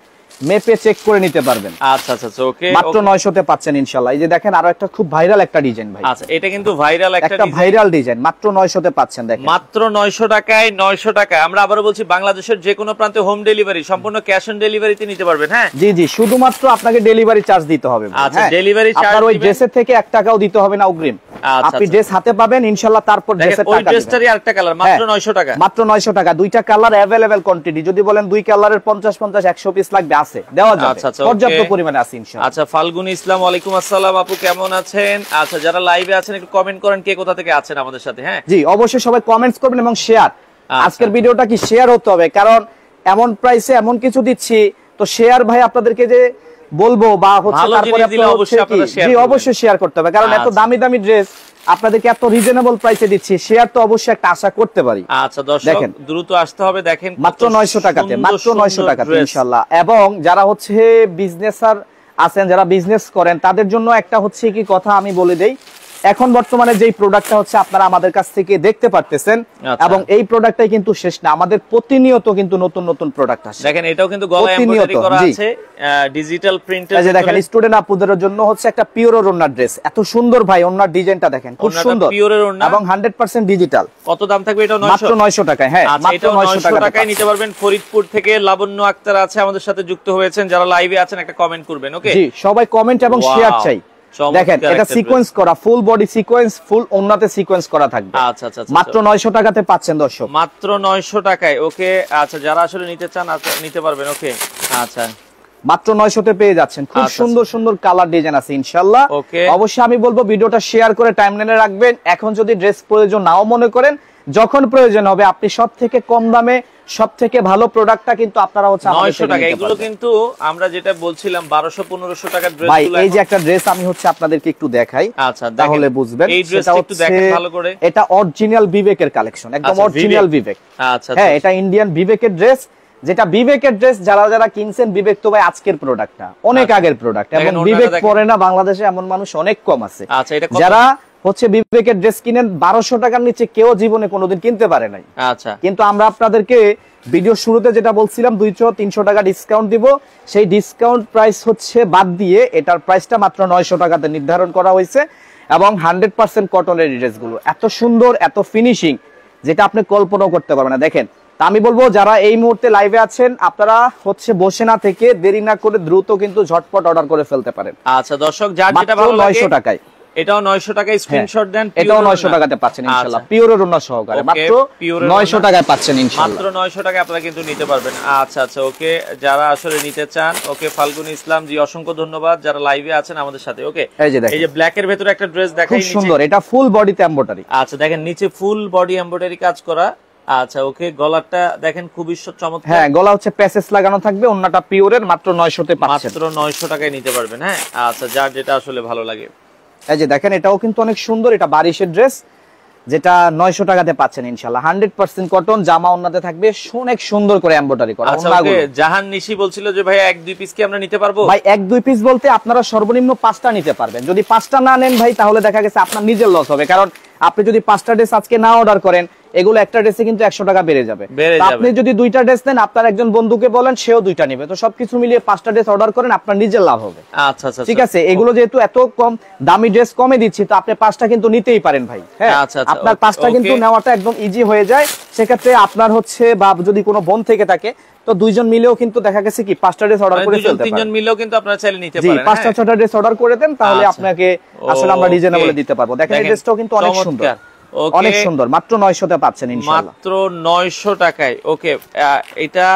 মেপে চেক করে নিতে পারবেন। আচ্ছা, ওকে, মাত্র 900 তে পাচ্ছেন ইনশাআল্লাহ। এই যে দেখেন আরো একটা খুব ভাইরাল একটা ডিজাইন ভাই। আচ্ছা, এটা কিন্তু ভাইরাল একটা ভাইরাল ডিজাইন, মাত্র 900 তে পাচ্ছেন। দেখেন মাত্র 900 টাকায়, 900 টাকায়। আমরা আবারো বলছি, বাংলাদেশের যে কোনো প্রান্তে হোম ডেলিভারি, সম্পূর্ণ ক্যাশ অন ডেলিভারিতে নিতে পারবেন। হ্যাঁ জি, শুধুমাত্র আপনাকে ডেলিভারি চার্জ দিতে হবে। আচ্ছা, ডেলিভারি চার্জ আপনার ওই ড্রেসের থেকে 1 টাকাও দিতে হবে না অগ্রিম। আপনি ড্রেস হাতে পাবেন ইনশাআল্লাহ, তারপর ড্রেসের টাকা। ওই ড্রেসটারই আরেকটা কালার, মাত্র 900 টাকা, মাত্র 900 টাকা। দুইটা কালার अवेलेबल কোয়ান্টিটি, যদি বলেন দুই কালারের 50-100 পিস লাগবে, আছে, দেওয়া যাবে, পর্যাপ্ত পরিমাণে আছে ইনশাআল্লাহ। আচ্ছা, ফাল্গুনী ইসলাম, ওয়ালাইকুম আসসালাম আপু, কেমন আছেন? আচ্ছা, যারা লাইভে আছেন একটু কমেন্ট করেন কে কোথা থেকে আছেন আমাদের সাথে। হ্যাঁ জি, অবশ্যই সবাই কমেন্টস করবেন এবং শেয়ার। আজকের ভিডিওটা কি শেয়ার হতে হবে, কারণ এমন প্রাইসে এমন কিছু দিচ্ছি, তো শেয়ার ভাই আপনাদেরকে যে বলবো বা হচ্ছে তারপরে অবশ্যই শেয়ার করতে হবে, কারণ এত দামি দামি ড্রেস আপনাদেরকে এত রিজনেবল প্রাইসে দিচ্ছি, শেয়ার তো অবশ্যই একটা আশা করতে পারি। আচ্ছা দর্শক দ্রুত আসতে হবে। দেখেন মাত্র 900 টাকাতে, মাত্র 900 টাকাতে ইনশাআল্লাহ। এবং যারা হচ্ছে বিজনেসার আছেন, যারা বিজনেস করেন, তাদের জন্য একটা হচ্ছে কি কথা আমি বলে দেই, এখন বর্তমানে যেই প্রোডাক্টটা হচ্ছে আপনারা আমাদের কাছ থেকে দেখতে পারতেছেন, এবং এই প্রোডাক্টটাই কিন্তু শেষ না, আমাদের প্রতিনিয়ত কিন্তু নতুন নতুন প্রোডাক্ট আসে। দেখেন এটাও কিন্তু গলায় এমব্রয়ডারি করা আছে, ডিজিটাল প্রিন্টের। এই যে দেখেন স্টুডেন্ট আপুদের জন্য হচ্ছে একটা পিওরের ওন্নার ড্রেস, এত সুন্দর ভাই, ওন্নার ডিজাইনটা দেখেন খুব সুন্দর, পিওরের ওন্না এবং 100% ডিজিটাল। কত দাম থাকবে এটা? মাত্র 900 টাকায়। হ্যাঁ, মাত্র 900 টাকায় নিতে পারবেন। ফরিদপুর থেকে লাবণ্য আক্তার আছে আমাদের সাথে যুক্ত হয়েছেন, যারা লাইভে আছেন একটা কমেন্ট করবেন। ওকে জি, সবাই কমেন্ট এবং শেয়ার চাই। দেখেন এটা সিকোয়েন্স করা, ফুল বডি সিকোয়েন্স, ফুল ওন্নাতে সিকোয়েন্স করা থাকবে। আচ্ছা, মাত্র 900 টাকাতে পাচ্ছেন দর্শক, মাত্র 900 টাকায়। ওকে, আচ্ছা, যারা আসলে নিতে চান নিতে পারবেন। ওকে, আচ্ছা, মাত্র 900 তে পেয়ে যাচ্ছেন। খুব সুন্দর সুন্দর কালার ডিজাইন আছে ইনশাআল্লাহ। অবশ্যই আমি বলবো ভিডিওটা শেয়ার করে টাইমলাইনে রাখবেন। এখন যদি ড্রেস প্রয়োজন নাও মনে করেন, যখন প্রয়োজন হবে আপনি সব থেকে কম দামে সব থেকে ভালো প্রোডাক্টটা কিন্তু আপনারা হচ্ছে 900 টাকা। এগুলো কিন্তু আমরা যেটা বলছিলাম 1200-1500 টাকার ড্রেসগুলো। ভাই এই যে একটা ড্রেস আমি হচ্ছে আপনাদেরকে একটু দেখাই, আচ্ছা তাহলে বুঝবেন। এই ড্রেসটা একটু দেখেন ভালো করে। এটা অরিজিনাল বিবেকের কালেকশন, একদম অরিজিনাল বিবেক। আচ্ছা, হ্যাঁ, এটা ইন্ডিয়ান বিবেকের ড্রেস, যেটা বিবেকের ড্রেস যারা যারা কিনছেন, বিবেক তো ভাই আজকের প্রোডাক্ট না, অনেক আগের প্রোডাক্ট, এবং বিবেক পরে না বাংলাদেশে এমন মানুষ অনেক কম আছে। আচ্ছা, এটা যারা হচ্ছে বিবেকের ড্রেস কিনেন 1200 টাকার নিচে কেউ জীবনে কোনোদিন কিনতে পারে নাই। আচ্ছা, কিন্তু আমরা আপনাদেরকে ভিডিও শুরুতে যেটা বলছিলাম 200-300 টাকা ডিসকাউন্ট দিব, সেই ডিসকাউন্ট প্রাইস হচ্ছে বাদ দিয়ে এটার প্রাইসটা মাত্র 900 টাকাতে নির্ধারণ করা হয়েছে। এবং 100% কটনের ড্রেসগুলো এত সুন্দর, এত ফিনিশিং, যেটা আপনি কল্পনাও করতে পারবেন না। দেখেন, তা আমি বলবো যারা এই মুহূর্তে লাইভে আছেন, আপনারা হচ্ছে বসে না থেকে দেরি না করে দ্রুত কিন্তু ঝটপট অর্ডার করে ফেলতে পারেন। আচ্ছা দর্শক, যার যেটা ভালো লাগে 900 টাকায়, এটাও 900 টাকায় স্ক্রিনশট দেন, এটাও 900 টাকাতে পাচ্ছেন ইনশাআল্লাহ, পিওরের ওন্না সহকারে মাত্র 900 টাকায় পাচ্ছেন ইনশাআল্লাহ, মাত্র 900 টাকায় আপনারা কিন্তু নিতে পারবেন। আচ্ছা আচ্ছা, ওকে, যারা আসলে নিতে চান, ওকে, ফাল্গুনী ইসলাম জি অসংখ্য ধন্যবাদ যারা লাইভে আছেন আমাদের সাথে। ওকে, এই যে ব্ল্যাক এর ভিতরে একটা ড্রেস দেখাই, খুব সুন্দর, এটা ফুল বডিতে এমব্রয়ডারি। আচ্ছা দেখেন, নিচে ফুল বডি এমব্রয়ডারি কাজ করা। আচ্ছা ওকে, গলাটা দেখেন খুবই চমৎকার। হ্যাঁ, গলা হচ্ছে প্যাচেস লাগানো থাকবে, ওন্নাটা পিওরের, মাত্র 900 তে পাচ্ছেন, মাত্র 900 টাকায় নিতে পারবেন। হ্যাঁ, আচ্ছা, যার যেটা আসলে ভালো লাগে। এই যে দেখেন, এটাও কিন্তু অনেক সুন্দর, এটা বারিশের ড্রেস, যেটা 900 টাকাতে পাচ্ছেন ইনশাআল্লাহ। 100% কটন, জামা ওন্নাতে থাকবে অনেক সুন্দর করে এমব্রয়ডারি করা। আচ্ছা ওকে, জাহান নিশি বলছিল যে ভাই 1-2 পিস কি আমরা নিতে পারবো? ভাই 1-2 পিস বলতে আপনারা সর্বনিম্ন 5টা নিতে পারবেন। যদি 5টা না নেন ভাই, তাহলে দেখা গেছে আপনার নিজের লস হবে, কারণ আপনি যদি 5টা ড্রেস আজকে না অর্ডার করেন, এগুলো একটা ড্রেসে কিন্তু 100 টাকা বেড়ে যাবে। আপনি যদি 2টা ড্রেস নেন, আপনার একজন বন্ধুকে বলেন, সেও 2টা নেবে, তো সবকিছু মিলিয়ে 5টা ড্রেস অর্ডার করেন, আপনার নিজের লাভ হবে। আচ্ছা আচ্ছা, ঠিক আছে, এগুলো যেহেতু এত কম দামি ড্রেস কমে দিচ্ছি, তো আপনি 5টা কিন্তু নিতেই পারেন ভাই। হ্যাঁ, আপনার 5টা কিন্তু নেওয়াটা একদম ইজি হয়ে যায়। সেক্ষেত্রে আপনার হচ্ছে, বা যদি কোনো বোন থেকে থাকে, তো দুইজন মিলেও কিন্তু দেখা গেছে কি 5টা ড্রেস অর্ডার করে ফেলতে পারেন। তিনজন মিলেও কিন্তু আপনারা চাইলে নিতে পারেন। 5টা-6টা ড্রেস অর্ডার করে দেন, তাহলে আপনাকে আসলে আমরা রিজনেবল দিতে পারবো। দেখেন, এই ড্রেসটাও কিন্তু অনেক সুন্দর, অনেক সুন্দর, মাত্র 900 তে পাচ্ছেন ইনশাআল্লাহ, মাত্র 900 টাকায়। ওকে, এটা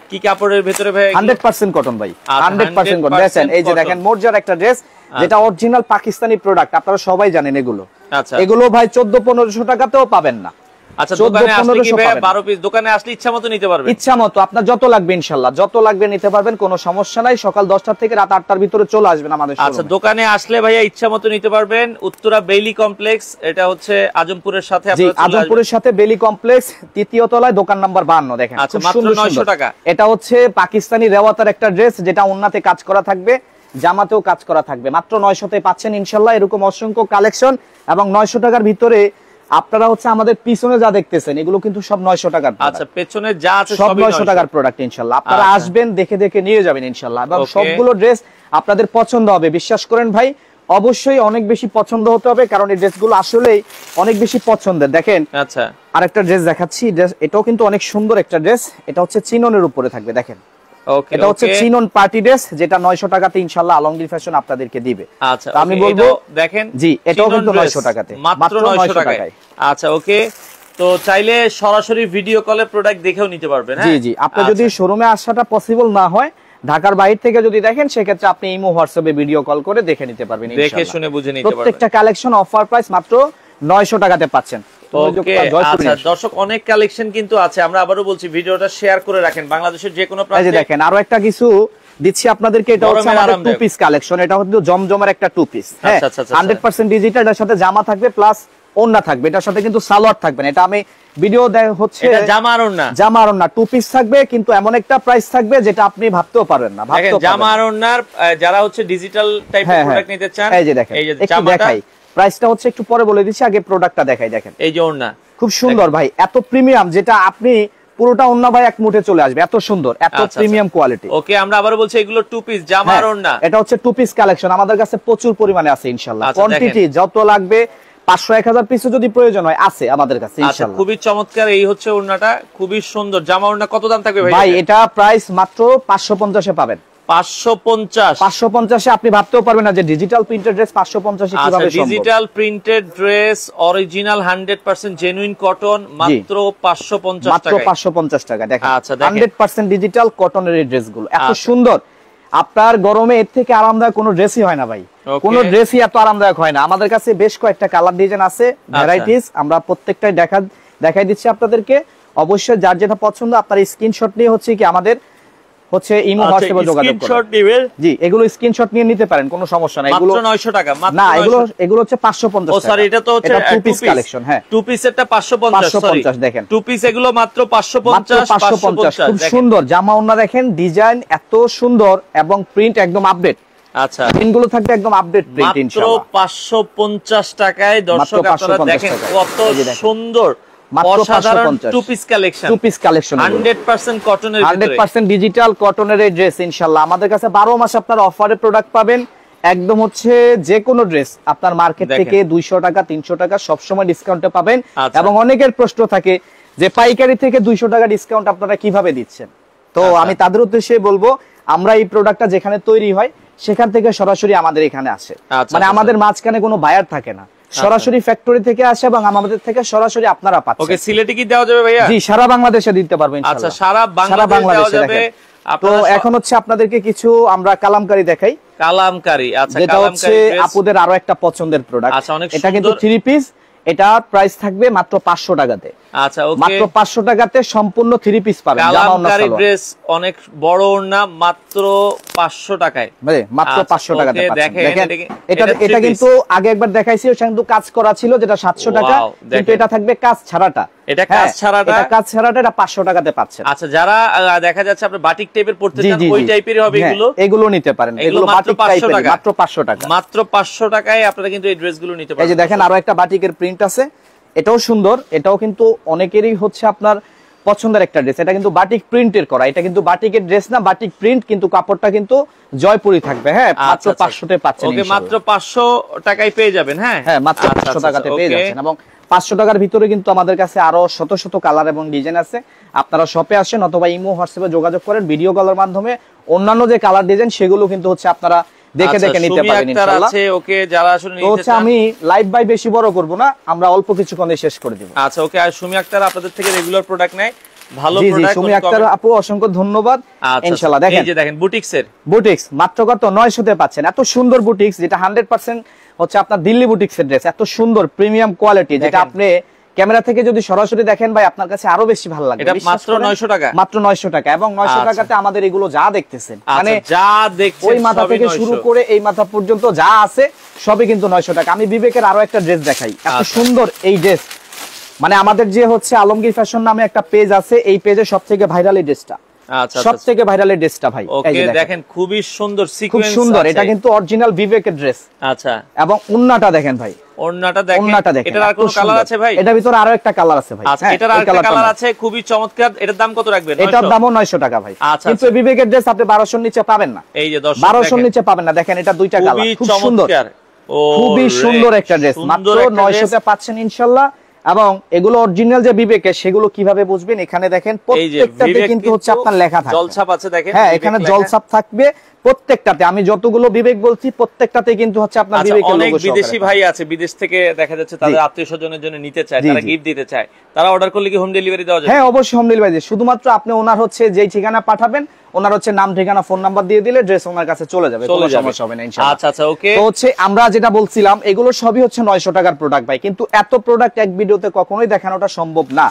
কি কাপড়ের ভিতরে ভাই? 100% কটন ভাই, 100% কটন। দেখেন, এই যে দেখেন, মর্যাদার একটা ড্রেস, যেটা অরিজিনাল পাকিস্তানি প্রোডাক্ট, আপনারা সবাই জানেন এগুলো। আচ্ছা, এগুলো ভাই 1400-1500 টাকাতেও পাবেন না। আচ্ছা, দোকানে আসলে কি ভাই 12 পিস দোকানে আসলে ইচ্ছামতো নিতে পারবেন? ইচ্ছামতো, আপনার যত লাগবে ইনশাআল্লাহ, যত লাগবে নিতে পারবেন, কোনো সমস্যা নাই। সকাল 10টা থেকে রাত 8টার ভিতরে চলে আসবেন আমাদের শোরুমে। আচ্ছা, দোকানে আসলে ভাইয়া ইচ্ছামতো নিতে পারবেন। উত্তরা বেইলি কমপ্লেক্স, এটা হচ্ছে আজমপুরের সাথে, আপনারা আজমপুরের সাথে বেইলি কমপ্লেক্স, তৃতীয় তলায়, দোকান নাম্বার 52। দেখেন, আচ্ছা, মাত্র 900 টাকা। এটা হচ্ছে পাকিস্তানি রেওয়াতার একটা ড্রেস, যেটা ওন্নাতে কাজ করা থাকবে, জামাতেও কাজ করা থাকবে, মাত্র 900 তে পাচ্ছেন ইনশাআল্লাহ। এরকম অসংখ্য কালেকশন, এবং 900 টাকার ভিতরে আপনারা হচ্ছে আমাদের পিছনে যা দেখতেছেন, এগুলো কিন্তু সব 900 টাকার। আচ্ছা, পেছনে যা আছে সব 900 টাকার প্রোডাক্ট ইনশাআল্লাহ। আপনারা আসবেন, দেখে দেখে নিয়ে যাবেন ইনশাআল্লাহ, এবং সবগুলো ড্রেস আপনাদের পছন্দ হবে। বিশ্বাস করেন ভাই, অবশ্যই অনেক বেশি পছন্দ হতে হবে, কারণ এই ড্রেসগুলো আসলেই অনেক বেশি পছন্দের। দেখেন, আচ্ছা, আরেকটা ড্রেস দেখাচ্ছি, এটাও কিন্তু অনেক সুন্দর একটা ড্রেস, এটা হচ্ছে চিননের উপরে থাকবে। দেখেন, এটা হচ্ছে চিনন পার্টি ড্রেস, যেটা 900 টাকাতে ইনশাআল্লাহ আলমগীর ফ্যাশন আপনাদেরকে দিবে। আচ্ছা, আমি বলবো দেখেন, জি, এটাও কিন্তু 900 টাকাতে, মাত্র 900 টাকায়। আচ্ছা ওকে, তো চাইলে সরাসরি ভিডিও কলে প্রোডাক্ট দেখেও নিতে পারবেন। জি জি, আপনি যদি শোরুমে আসাটা পসিবল না হয়, ঢাকার বাইরে থেকে যদি দেখেন, সেক্ষেত্রে আপনি ইমো হোয়াটসঅ্যাপে ভিডিও কল করে দেখে নিতে পারবেন ইনশাআল্লাহ, দেখে শুনে বুঝে নিতে পারবেন। প্রত্যেকটা কালেকশন অফার প্রাইস মাত্র 900 টাকাতে পাচ্ছেন। ওকে, আচ্ছা দর্শক, অনেক কালেকশন কিন্তু আছে। আমরা আবারও বলছি, ভিডিওটা শেয়ার করে রাখেন, বাংলাদেশের যে কোনো প্রান্তে। এই যে দেখেন, আরো একটা কিছু দিচ্ছি আপনাদেরকে, এটা হচ্ছে আমাদের টু পিস কালেকশন। এটা হচ্ছে জমজমের একটা টু পিস। হ্যাঁ, 100% ডিজিটাল, এটার সাথে জামা থাকবে প্লাস ওন্না থাকবে, এটার সাথে কিন্তু সালোয়ার থাকবে না। এটা আমি ভিডিও হচ্ছে এটা জামা আর ওন্না, জামা আর ওন্না টু পিস থাকবে, কিন্তু এমন একটা প্রাইস থাকবে যেটা আপনি ভাবতেও পারবেন না। দেখেন, জামা আর ওন্নার যারা হচ্ছে ডিজিটাল টাইপের প্রোডাক্ট নিতে চান, এই যে দেখেন, একটু দেখাই, প্রাইসটা হচ্ছে একটু পরে বলে দিচ্ছি, আগে প্রোডাক্টটা দেখাই। দেখেন, এই যে ওন্না, খুব সুন্দর ভাই, এত প্রিমিয়াম, যেটা আপনি পুরোটা ওন্না ভাই এক মুঠে চলে আসবে, এত সুন্দর, এত প্রিমিয়াম কোয়ালিটি। ওকে, আমরা আবারো বলছি, এগুলো টু পিস, জামা আর ওন্না। এটা হচ্ছে টু পিস কালেকশন, আমাদের কাছে প্রচুর পরিমাণে আছে ইনশাআল্লাহ। কোয়ান্টিটি যত লাগবে, 500-1000 পিস যদি প্রয়োজন হয়, আছে আমাদের কাছে ইনশাআল্লাহ। খুবই চমৎকার, এই হচ্ছে ওন্নাটা, খুবই সুন্দর। জামা ওন্না কত দাম থাকবে ভাই? ভাই এটা প্রাইস মাত্র 550 এ পাবেন। 550 এ আপনি ভাবতেও পারবেন না যে ডিজিটাল প্রিন্টেড ড্রেস 550 এ কিভাবে সম্ভব। Digital printed dress, original 100% genuine cotton, মাত্র 550 টাকা, মাত্র 550 টাকা। দেখেন, আচ্ছা, 100% ডিজিটাল কটনের এই ড্রেসগুলো এত সুন্দর, আপনার গরমে এর থেকে আরামদায়ক কোনো ড্রেসই হয় না ভাই, কোনো ড্রেসই এত আরামদায়ক হয় না। আমাদের কাছে বেশ কয়েকটা কালার ডিজাইন আছে, ভ্যারাইটিস, আমরা প্রত্যেকটাই দেখাই দিচ্ছি আপনাদেরকে। অবশ্যই যার যেটা পছন্দ, আপনার স্ক্রিনশট নিয়ে হচ্ছে কি আমাদের হচ্ছে ইমো হোয়াটসঅ্যাপে যোগাযোগ করুন। জি, এগুলো স্ক্রিনশট নিয়ে নিতে পারেন, কোনো সমস্যা নাই। এগুলো মাত্র 900 টাকা, মাত্র না, এগুলো হচ্ছে 550 টাকা। ও সরি, এটা তো হচ্ছে টু পিস কালেকশন। হ্যাঁ, টু পিসেরটা 550। দেখেন, টু পিস এগুলো মাত্র 550। খুব সুন্দর জামা ওন্না, দেখেন ডিজাইন এত সুন্দর, এবং প্রিন্ট একদম আপডেট। আচ্ছা, প্রিন্টগুলো থাকবে একদম আপডেট প্রিন্ট ইনশাআল্লাহ। মাত্র 550 টাকায়। দর্শক আপনারা দেখেন কত সুন্দর, অসাধারণ টু পিস কালেকশন, 100% কটনের ভিতরে, 100% ডিজিটাল কটনের এই ড্রেস ইনশাআল্লাহ। আমাদের কাছে 12 মাস আপনারা অফারে প্রোডাক্ট পাবেন, একদম হচ্ছে যে কোনো ড্রেস আপনার মার্কেট থেকে 200 টাকা 300 টাকা সবসময় ডিসকাউন্টে পাবেন। এবং অনেকের প্রশ্ন থাকে যে পাইকারি থেকে 200 টাকা ডিসকাউন্ট আপনারা কিভাবে দিচ্ছেন, তো আমি তাদের উদ্দেশ্যে বলবো আমরা এই প্রোডাক্টটা যেখানে তৈরি হয় সেখান থেকে সরাসরি আমাদের এখানে আসে, মানে আমাদের মাঝখানে কোনো বায়ার থাকে না, সরাসরি ফ্যাক্টরি থেকে আসে এবং আমাদের থেকে সরাসরি আপনারা পাচ্ছেন। ওকে, সিলেটে কি দেওয়া যাবে ভাইয়া? জি, সারা বাংলাদেশে দিতে পারবেন ইনশাআল্লাহ। আচ্ছা, সারা বাংলাদেশে দেওয়া যাবে। তো এখন হচ্ছে আপনাদেরকে কিছু আমরা কালামকারী দেখাই। কালামকারী, আচ্ছা, যেটা হচ্ছে আপুদের আরো একটা পছন্দের প্রোডাক্ট। আচ্ছা, অনেক এটা কিন্তু 3 পিস, এটা প্রাইস থাকবে মাত্র 500 টাকাতে। আচ্ছা, ওকে, মাত্র 500 টাকাতে সম্পূর্ণ 3 পিস পাবেন। কালামকারী ড্রেস অনেক বড় ওড়না মাত্র 500 টাকায়, মাত্র 500 টাকাতে পাচ্ছেন। দেখেন এটা কিন্তু আগে একবার দেখাইছি, ওটা কিন্তু কাজ করা ছিল যেটা 700 টাকা, কিন্তু এটা থাকবে কাজ ছাড়াটা। এটা কাজ ছাড়াটা, এটা কাজ ছাড়াটা, এটা 500 টাকাতে পাচ্ছেন। আচ্ছা, যারা দেখা যাচ্ছে আপনি বাটিক টাইপের পড়তে চান ওই টাইপেরই হবে এগুলো, এগুলো নিতে পারেন। এগুলো বাটিক টাইপের, মাত্র 500 টাকা, মাত্র 500 টাকায় আপনারা কিন্তু এই ড্রেসগুলো নিতে পারেন। এই যে দেখেন আরো একটা বাটিকের প্রিন্ট আছে, এটাও সুন্দর, এটাও কিন্তু অনেকেরই হচ্ছে আপনার পছন্দের একটা ড্রেস। এটা কিন্তু বাটিক প্রিন্টের করা, এটা কিন্তু বাটিকের ড্রেস না, বাটিক প্রিন্ট, কিন্তু কাপড়টা কিন্তু জয়পুরি থাকবে। হ্যাঁ, মাত্র 500 তে পাচ্ছেন। ওকে, মাত্র 500 টাকায় পেয়ে যাবেন। হ্যাঁ, মাত্র 500 টাকাতে পেয়ে যাচ্ছেন। এবং 500 টাকার ভিতরে কিন্তু আমাদের কাছে আরো শত শত কালার এবং ডিজাইন আছে। আপনারা শপে আসেন অথবা ইমো হোয়াটসঅ্যাপে যোগাযোগ করেন, ভিডিও কলের মাধ্যমে অন্যান্য যে কালার ডিজাইন সেগুলো কিন্তু হচ্ছে আপনারা দেখে দেখে নিতে পারবেন ইনশাআল্লাহ। আছে, ওকে, যারা আসলে নিতে চান, আমি লাইভ বাই বেশি বড় করব না, আমরা অল্প কিছুক্ষণে শেষ করে দিব। আচ্ছা, ওকে, আর সুমি আক্তার আপনাদের থেকে রেগুলার প্রোডাক্ট নেয়, ভালো প্রোডাক্ট। সুমি আক্তার আপু অসংখ্য ধন্যবাদ ইনশাআল্লাহ। দেখেন, এই যে দেখেন বুটিক্সের, বুটিক্স মাত্র কত 900 তে পাচ্ছেন। এত সুন্দর বুটিক্স, যেটা 100% হচ্ছে আপনার দিল্লি বুটিক্সের ড্রেস, এত সুন্দর প্রিমিয়াম কোয়ালিটি, যেটা আপনি ক্যামেরা থেকে যদি সরাসরি দেখেন ভাই আপনার কাছে আরো বেশি ভালো লাগবে। এটা মাত্র 900 টাকা, মাত্র 900 টাকা। এবং 900 টাকাতে আমাদের এগুলো যা দেখতেছেন, মানে যা দেখছেন ওই মাথা থেকে শুরু করে এই মাথা পর্যন্ত যা আছে সবই কিন্তু 900 টাকা। আমি বিবেকের আরো একটা ড্রেস দেখাই, এত সুন্দর এই ড্রেস, মানে আমাদের যে হচ্ছে আলমগীর ফ্যাশন নামে একটা পেজ আছে, এই পেজে সবথেকে ভাইরাল এই ড্রেসটা। সবথেকে ভাইরাল এই ড্রেসটা ভাই, এই যে দেখেন খুবই সুন্দর সিকোয়েন্স, খুব সুন্দর। এটা কিন্তু অরিজিনাল বিবেকের ড্রেস। আচ্ছা, এবং ওন্নাটা দেখেন ভাই, ওন্নাটা দেখেন। এটার আর কোন কালার আছে ভাই? এটার ভিতরে আরো একটা কালার আছে ভাই। আচ্ছা, এটার আরেকটা কালার আছে, খুবই চমৎকার। এটার দাম কত রাখবেন? এটার দামও 900 টাকা ভাই। কিন্তু বিবেকের ড্রেস আপনি 1200 এর নিচে পাবেন না। এই যে দর্শক, 1200 এর নিচে পাবেন না। দেখেন এটা দুইটা কালার, খুব সুন্দর, খুবই সুন্দর একটা ড্রেস, মাত্র 900 তে পাচ্ছেন ইনশাআল্লাহ। এবং এগুলো অরিজিনাল যে বিবেকের, সেগুলো কিভাবে বুঝবেন? এখানে দেখেন প্রত্যেকটাতে কিন্তু হচ্ছে আপনার লেখা থাকবে, জলছাপ আছে দেখেন। হ্যাঁ, এখানে জলছাপ থাকবে প্রত্যেকটাতে। আমি যতগুলো বিবেক বলছি প্রত্যেকটাতে কিন্তু হচ্ছে আপনার বিবেকের লোগো। অনেক বিদেশি ভাই আছে, বিদেশ থেকে দেখা যাচ্ছে তাদের আত্মীয়স্বজনের জন্য নিতে চায়, তারা গিফট দিতে চায়, তারা অর্ডার করলে কি হোম ডেলিভারি দেওয়া যাবে? হ্যাঁ, অবশ্যই হোম ডেলিভারি। শুধুমাত্র আপনি ওনার হচ্ছে যেই ঠিকানা পাঠাবেন, ওনার হচ্ছে নাম, ঠিকানা, ফোন নাম্বার দিয়ে দিলে ড্রেস ওনার কাছে চলে যাবে, কোনো সমস্যা হবে না ইনশাআল্লাহ। আচ্ছা আচ্ছা, ওকে। তো হচ্ছে আমরা যেটা বলছিলাম, এগুলো সবই হচ্ছে 900 টাকার প্রোডাক্ট ভাই, কিন্তু এত প্রোডাক্ট এক ভিডিওতে কখনোই দেখানোটা সম্ভব না।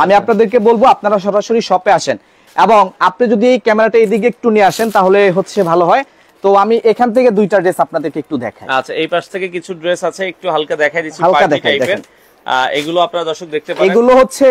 আমি আপনাদেরকে বলবো আপনারা সরাসরি শপে আসেন, এবং আপনি যদি এই ক্যামেরাটা এদিকে একটু নিয়ে আসেন তাহলে হচ্ছে ভালো হয়। তো আমি এখান থেকে দুইটা ড্রেস আপনাদেরকে একটু দেখাই। আচ্ছা, এই পাশ থেকে কিছু ড্রেস আছে, একটু হালকা দেখাই দিচ্ছি, পার্টি টাইপের। এগুলো আপনারা দর্শক দেখতে পারেন। এগুলো হচ্ছে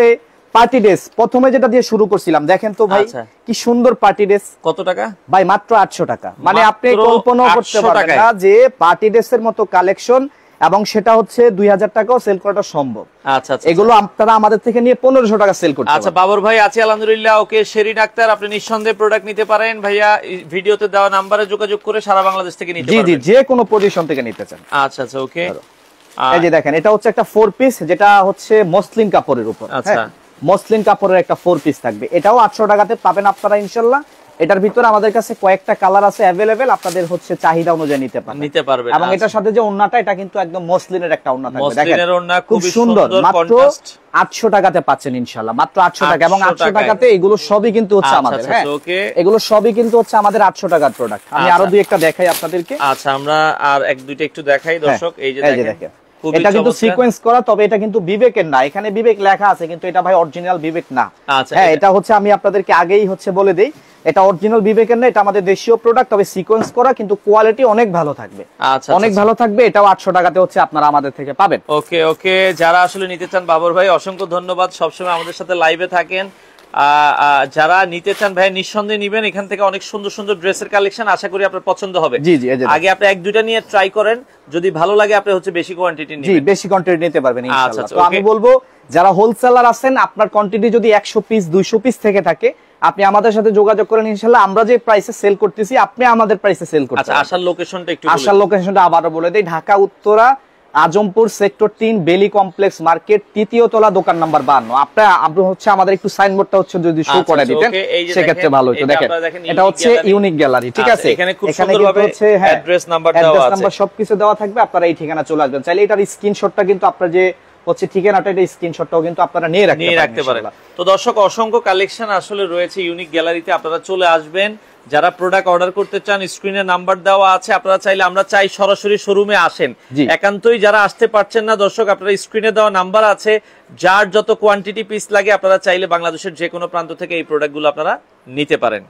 পার্টি ড্রেস। প্রথমে যেটা দিয়ে শুরু করছিলাম, দেখেন তো ভাই কি সুন্দর পার্টি ড্রেস। কত টাকা ভাই? মাত্র 800 টাকা। মানে আপনি কল্পনা করতে পারবেন না যে পার্টি ড্রেসের মতো কালেকশন, এবং সেটা হচ্ছে 2000 টাকাও সেল করাটা সম্ভব। আচ্ছা, এগুলো আপনারা আমাদের থেকে নিয়ে 1500 টাকা সেল করতে পারবেন। আচ্ছা, বাবর ভাই আছে আলহামদুলিল্লাহ। ওকে, শেরিন আক্তার, আপনি নিঃসন্দেহে প্রোডাক্ট নিতে পারেন ভাইয়া। ভিডিওতে দেওয়া নম্বরে যোগাযোগ করে সারা বাংলাদেশ থেকে নিতে পারবেন। জি জি, যে কোনো পজিশন থেকে নিতে চান। আচ্ছা আচ্ছা, ওকে। এই যে দেখেন, এটা হচ্ছে একটা 4 পিস, যেটা হচ্ছে মসলিন কাপড়ের উপর। আচ্ছা, মসলিন কাপড়ের একটা 4 পিস থাকবে। এটাও 800 টাকাতে পাবেন আপনারা ইনশাআল্লাহ। এটার ভিতরে আমাদের কাছে কয়েকটা কালার আছে अवेलेबल, আপনাদের হচ্ছে চাহিদা অনুযায়ী নিতে পারবেন। এবং এটার সাথে যে ওন্নাটা, এটা কিন্তু একদম মসলিনের একটা ওন্না থাকবে। দেখেন মসলিনের ওন্না, খুব সুন্দর। মাত্র 800 টাকাতে পাচ্ছেন ইনশাআল্লাহ, মাত্র 800 টাকা। এবং 800 টাকাতে এগুলো সবই কিন্তু হচ্ছে আমাদের। হ্যাঁ, এগুলো সবই কিন্তু হচ্ছে আমাদের 800 টাকার প্রোডাক্ট। আমি আরো দুই একটা দেখাই আপনাদেরকে। আচ্ছা, আমরা আর এক দুইটা একটু দেখাই দর্শক। এই যে দেখেন, এটা কিন্তু সিকোয়েন্স করা, তবে এটা কিন্তু বিবেকের না। এখানে বিবেক লেখা আছে, কিন্তু এটা ভাই অরিজিনাল বিবেক না। হ্যাঁ, এটা হচ্ছে আমি আপনাদেরকে আগেই হচ্ছে বলে দেই, এটা অরিজিনাল বিবেকের না, এটা আমাদের দেশীয় প্রোডাক্ট, তবে সিকোয়েন্স করা, কিন্তু কোয়ালিটি অনেক ভালো থাকবে। আচ্ছা, অনেক ভালো থাকবে। এটাও 800 টাকাতে হচ্ছে আপনারা আমাদের থেকে পাবেন। ওকে ওকে, যারা আসলে নিতে চান বাবর ভাই অসংখ্য ধন্যবাদ, সবসময় আমাদের সাথে লাইভে থাকেন। যারা নিতে চান ভাই নিঃসন্দেহে নিবেন, এখান থেকে অনেক সুন্দর সুন্দর ড্রেসের কালেকশন, আশা করি আপনার পছন্দ হবে। জি জি, আগে আপনি এক দুইটা নিয়ে ট্রাই করেন, যদি ভালো লাগে আপনি হচ্ছে বেশি কোয়ান্টিটি নিবেন। জি, বেশি কোয়ান্টিটি নিতে পারবেন ইনশাআল্লাহ। তো আমি বলবো যারা হোলসেলার আছেন, আপনার কোয়ান্টিটি যদি 100 পিস 200 পিস থেকে থাকে, আপনি আমাদের সাথে যোগাযোগ করেন, ইনশাআল্লাহ আমরা যে প্রাইসে সেল করতেছি আপনি আমাদের প্রাইসে সেল করতে। আচ্ছা, আসার লোকেশনটা একটু আসার লোকেশনটা আবারও বলে দেই, ঢাকা উত্তরা আজমপুর সেক্টর 3 বেলি কমপ্লেক্স মার্কেট, তৃতীয় তলা, দোকান নাম্বার 52। আপনি হচ্ছে আমাদের একটু সাইনবোর্ডটা হচ্ছে যদি শো করে দিতেন সেক্ষেত্রে ভালো হতো। দেখেন এটা হচ্ছে ইউনিক গ্যালারি, ঠিক আছে? এখানে খুব সুন্দরভাবে অ্যাড্রেস নাম্বার দেওয়া আছে, অ্যাড্রেস নাম্বার সবকিছু দেওয়া থাকবে, আপনারা এই ঠিকানা চলে আসবেন। চাইলে এটার স্ক্রিনশটটা কিন্তু আপনারা যে হচ্ছে ঠিকানাটা, এটা স্ক্রিনশটটাও কিন্তু আপনারা নিয়ে রাখতে পারেন। তো দর্শক, অসংখ্য কালেকশন আসলে রয়েছে ইউনিক গ্যালারিতে, আপনারা চলে আসবেন। যারা প্রোডাক্ট অর্ডার করতে চান স্ক্রিনে নাম্বার দেওয়া আছে, আপনারা চাইলে, আমরা চাই সরাসরি শোরুমে আসেন। একান্তই যারা আসতে পারছেন না দর্শক, আপনারা স্ক্রিনে দেওয়া নাম্বার আছে, যার যত কোয়ান্টিটি পিস লাগে আপনারা চাইলে বাংলাদেশের যে কোনো প্রান্ত থেকে এই প্রোডাক্টগুলো আপনারা নিতে পারেন।